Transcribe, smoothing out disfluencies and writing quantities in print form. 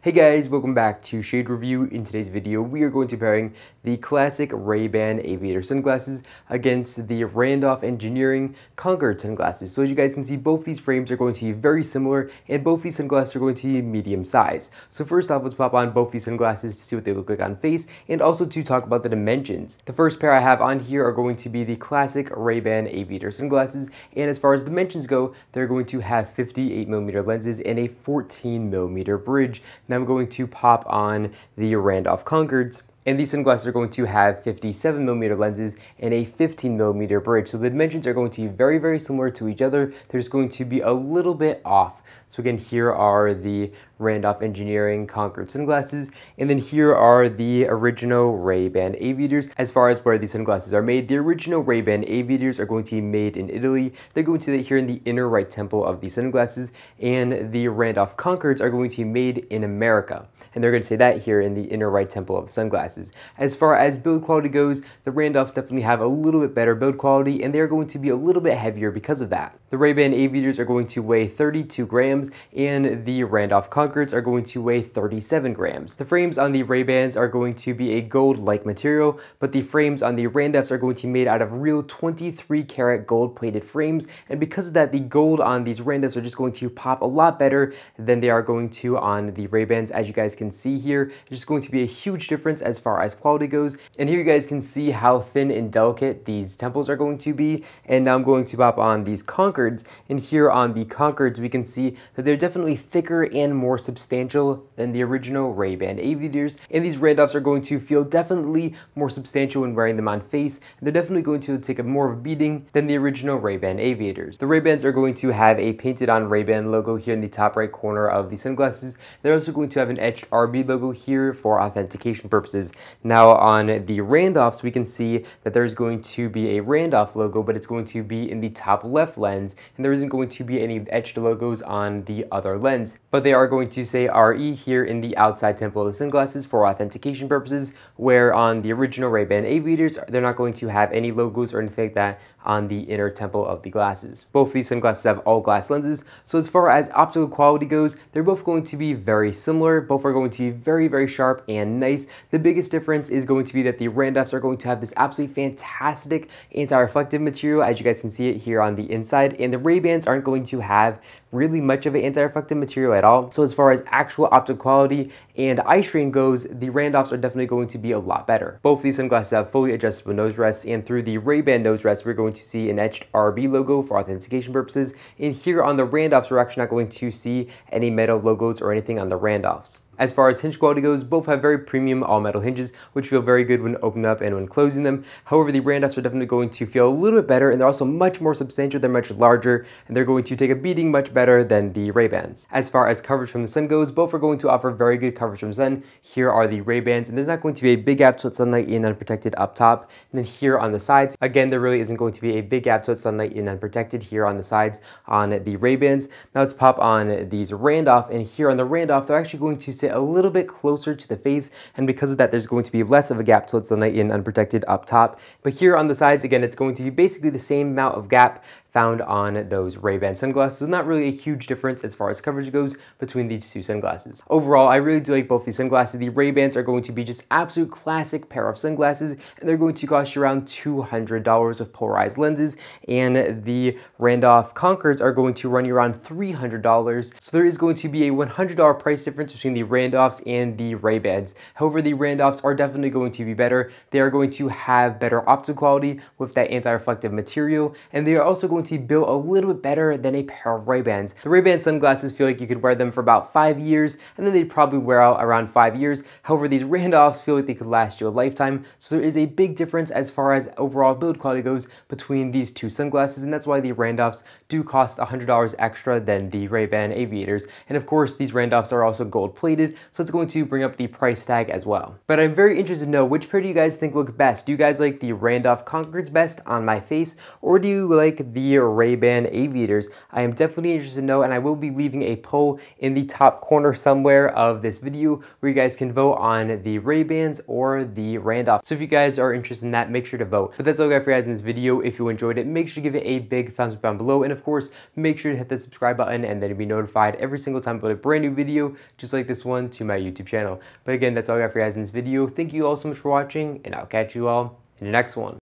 Hey guys, welcome back to Shade Review. In today's video, we are going to be pairing the classic Ray-Ban Aviator sunglasses against the Randolph Engineering Concorde sunglasses. So as you guys can see, both these frames are going to be very similar, and both these sunglasses are going to be medium size. So first off, let's pop on both these sunglasses to see what they look like on face, and also to talk about the dimensions. The first pair I have on here are going to be the classic Ray-Ban Aviator sunglasses, and as far as dimensions go, they're going to have 58mm lenses and a 14mm bridge. Now I'm going to pop on the Randolph Concordes, and these sunglasses are going to have 57mm lenses and a 15mm bridge. So the dimensions are going to be very, very similar to each other. They're just going to be a little bit off. So again, here are the Randolph Engineering Concorde sunglasses, and then here are the original Ray-Ban Aviators. As far as where these sunglasses are made, the original Ray-Ban Aviators are going to be made in Italy. They're going to be here in the inner right temple of these sunglasses, and the Randolph Concordes are going to be made in America. And they're going to say that here in the inner right temple of the sunglasses. As far as build quality goes, the Randolphs definitely have a little bit better build quality, and they're going to be a little bit heavier because of that. The Ray-Ban Aviators are going to weigh 32 grams, and the Randolph Concordes are going to weigh 37 grams. The frames on the Ray-Bans are going to be a gold-like material, but the frames on the Randolphs are going to be made out of real 23 karat gold-plated frames, and because of that, the gold on these Randolphs are just going to pop a lot better than they are going to on the Ray-Bans. As you guys can see here, it's just going to be a huge difference as far as quality goes, and here you guys can see how thin and delicate these temples are going to be. And now I'm going to pop on these Concordes, and here on the Concordes we can see that they're definitely thicker and more substantial than the original Ray-Ban Aviators, and these Randolphs are going to feel definitely more substantial when wearing them on face, and they're definitely going to take a more of a beating than the original Ray-Ban Aviators. The Ray-Bans are going to have a painted on Ray-Ban logo here in the top right corner of the sunglasses. They're also going to have an etched RB logo here for authentication purposes. Now on the Randolphs, we can see that there's going to be a Randolph logo, but it's going to be in the top left lens, and there isn't going to be any etched logos on the other lens, but they are going to say RE here in the outside temple of the sunglasses for authentication purposes, where on the original Ray-Ban Aviators, they're not going to have any logos or anything like that on the inner temple of the glasses. Both these sunglasses have all glass lenses, so as far as optical quality goes, they're both going to be very similar. Both are going to be very, very sharp and nice. The biggest difference is going to be that the Randolphs are going to have this absolutely fantastic anti-reflective material, as you guys can see it here on the inside, and the Ray-Bans aren't going to have really much of an anti-reflective material at all. So as far as actual optical quality and eye strain goes, the Randolphs are definitely going to be a lot better. Both these sunglasses have fully adjustable nose rests, and through the Ray-Ban nose rests, we're going to see an etched RB logo for authentication purposes. And here on the Randolphs, we're actually not going to see any metal logos or anything on the Randolphs. As far as hinge quality goes, both have very premium all-metal hinges, which feel very good when opening up and when closing them. However, the Randolphs are definitely going to feel a little bit better, and they're also much more substantial. They're much larger, and they're going to take a beating much better than the Ray-Bans. As far as coverage from the sun goes, both are going to offer very good coverage from the sun. Here are the Ray-Bans, and there's not going to be a big gap to let sunlight in unprotected up top. And then here on the sides, again, there really isn't going to be a big gap to let sunlight in unprotected here on the sides on the Ray-Bans. Now let's pop on these Randolph, and here on the Randolph, they're actually going to sit a little bit closer to the face, and because of that, there's going to be less of a gap to let sunlight in unprotected up top. But here on the sides, again, it's going to be basically the same amount of gap found on those Ray-Ban sunglasses. So not really a huge difference as far as coverage goes between these two sunglasses. Overall, I really do like both these sunglasses. The Ray-Bans are going to be just absolute classic pair of sunglasses, and they're going to cost you around $200 with polarized lenses, and the Randolph Concordes are going to run you around $300. So there is going to be a $100 price difference between the Randolphs and the Ray-Bans. However, the Randolphs are definitely going to be better. They are going to have better optical quality with that anti-reflective material, and they are also going to be built a little bit better than a pair of Ray-Bans. The Ray-Ban sunglasses feel like you could wear them for about 5 years, and then they'd probably wear out around 5 years. However, these Randolphs feel like they could last you a lifetime, so there is a big difference as far as overall build quality goes between these two sunglasses, and that's why the Randolphs do cost $100 extra than the Ray-Ban Aviators. And of course, these Randolphs are also gold plated, so it's going to bring up the price tag as well. But I'm very interested to know, which pair do you guys think look best? Do you guys like the Randolph Concordes best on my face, or do you like the the Ray-Ban Aviators, I am definitely interested to know, and I will be leaving a poll in the top corner somewhere of this video where you guys can vote on the Ray-Bans or the Randolph. So if you guys are interested in that, make sure to vote. But that's all I got for you guys in this video. If you enjoyed it, make sure to give it a big thumbs up down below, and of course, make sure to hit that subscribe button, and then you'll be notified every single time I upload a brand new video, just like this one, to my YouTube channel. But again, that's all I got for you guys in this video. Thank you all so much for watching, and I'll catch you all in the next one.